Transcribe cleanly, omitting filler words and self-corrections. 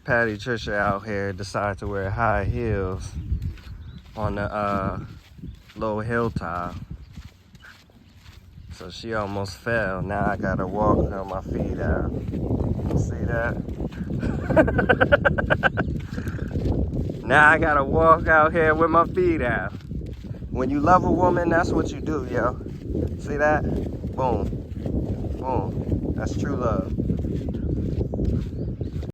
Patty Trisha out here decided to wear high heels on the little hilltop. So she almost fell. Now I gotta walk on my feet out. You see that? Now I gotta walk out here with my feet out. When you love a woman, that's what you do, yo. See that? Boom. Boom. That's true love.